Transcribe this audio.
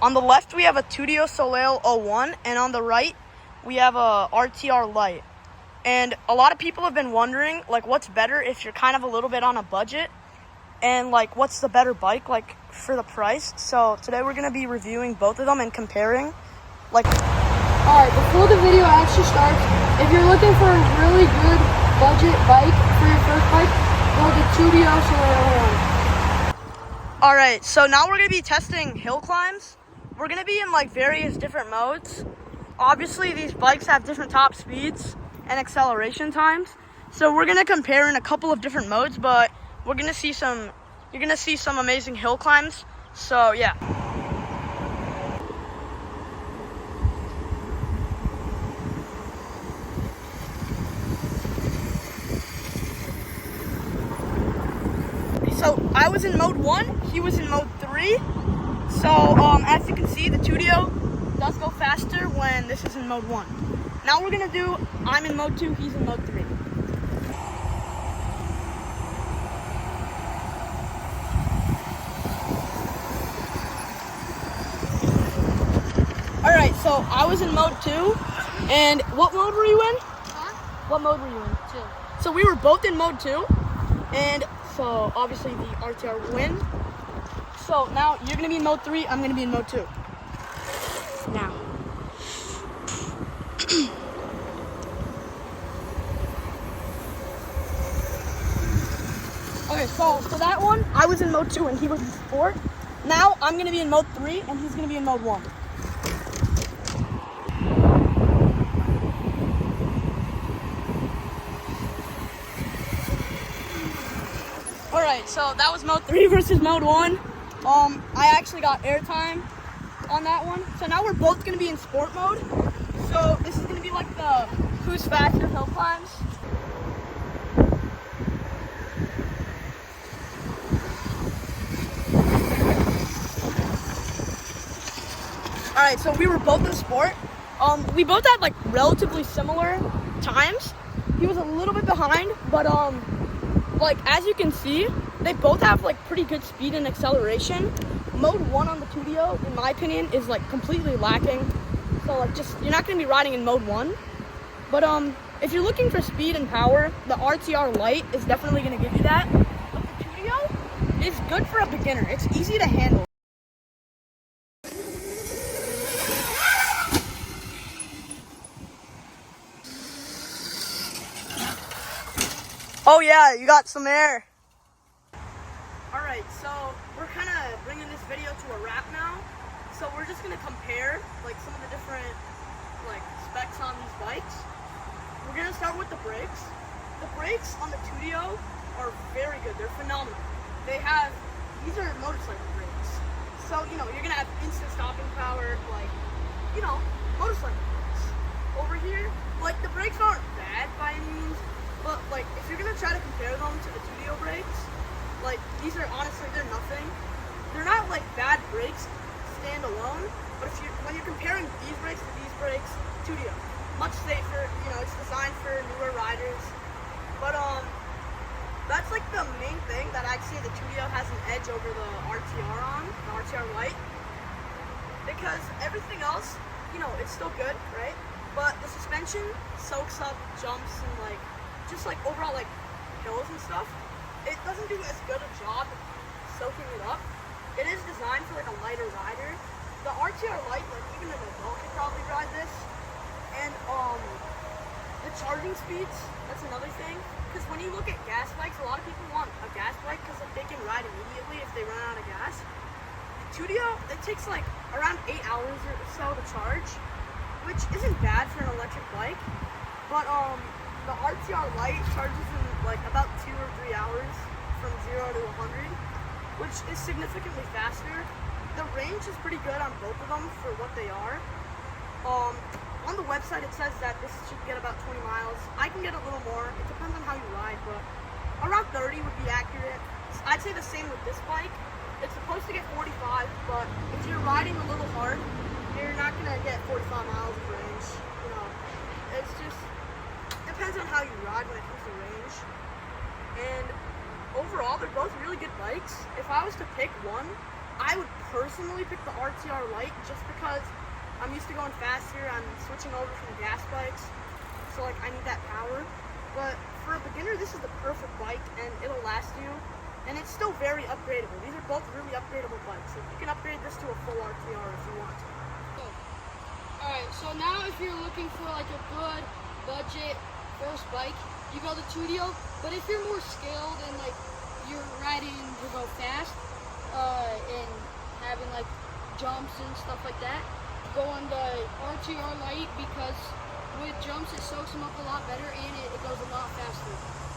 On the left, we have a Tuttio Soleil 01, and on the right, we have a RTR Lite. And a lot of people have been wondering, like, what's better if you're kind of a little bit on a budget, and like, what's the better bike, like, for the price? So today we're gonna be reviewing both of them and comparing, like. All right, before the video actually starts, if you're looking for a really good budget bike for your first bike, go to Tuttio Soleil 01. All right, so now we're gonna be testing hill climbs. We're gonna be in like various different modes. Obviously, these bikes have different top speeds and acceleration times. So we're gonna compare in a couple of different modes, but you're gonna see some amazing hill climbs. So yeah. So I was in mode 1, he was in mode 3. So as you can see, the Tuttio does go faster when this is in mode 1. Now we're gonna do, I'm in mode 2, he's in mode 3. Alright, so I was in mode 2, and what mode were you in? Huh? What mode were you in? 2. So we were both in mode 2, and so obviously the RTR win. So now you're gonna be in mode 3, I'm gonna be in mode 2. Now. Okay, so for that one, I was in mode 2 and he was in sport. Now I'm gonna be in mode 3 and he's gonna be in mode 1. Alright, so that was mode 3 versus mode 1. I actually got airtime on that one. So now we're both gonna be in sport mode. So this is gonna be like the who's faster hill climbs. Alright, so we were both in sport. We both had like relatively similar times. He was a little bit behind, but like as you can see, they both have like pretty good speed and acceleration. Mode 1 on the Tuttio, in my opinion, is like completely lacking. So like just, you're not gonna be riding in mode 1. But if you're looking for speed and power, the RTR Lite is definitely gonna give you that. But the Tuttio is good for a beginner. It's easy to handle. Oh yeah, you got some air. Alright, so we're kind of bringing this video to a wrap now. So we're just going to compare like some of the different like specs on these bikes. We're going to start with the brakes. The brakes on the Tuttio are very good. They're phenomenal. These are motorcycle brakes. So, you know, you're going to have instant stopping power, like, you know, motorcycle brakes. Over here, like the brakes aren't bad by any means. But like, if you're gonna try to compare them to the Tuttio brakes, like these are honestly, they're nothing. They're not like bad brakes stand alone, but when you're comparing these brakes to these brakes, Tuttio, much safer. You know, it's designed for newer riders. But that's like the main thing that I'd say the Tuttio has an edge over the RTR on, the RTR Lite, because everything else, you know, it's still good, right? But the suspension soaks up jumps and like, just like overall like hills and stuff, it doesn't do as good a job soaking it up. It is designed for like a lighter rider. The RTR Lite, like even an adult could probably ride this. And the charging speeds, that's another thing. Because when you look at gas bikes, a lot of people want a gas bike because they can ride immediately if they run out of gas. The Tuttio, it takes like around 8 hours or so to charge, which isn't bad for an electric bike. But the RTR Lite charges in like about 2 or 3 hours from 0 to 100, which is significantly faster. The range is pretty good on both of them for what they are. On the website it says that this should get about 20 miles. I can get a little more. It depends on how you ride, but around 30 would be accurate. I'd say the same with this bike. It's supposed to get 45, but if you're riding a little hard, you're not gonna get 45 miles of range. You know, it's just depends on how you ride when it comes to range. And overall, they're both really good bikes. If I was to pick one, I would personally picked the RTR Lite just because I'm used to going faster. I'm switching over from gas bikes, so like I need that power. But for a beginner, this is the perfect bike, and it'll last you. And it's still very upgradable. These are both really upgradable bikes. So you can upgrade this to a full RTR if you want to. Alright, so now if you're looking for like a good budget first bike, you go to Tuttio. But if you're more skilled and like you're riding to go fast and having like jumps and stuff like that, go on the RTR Lite because with jumps it soaks them up a lot better and it goes a lot faster.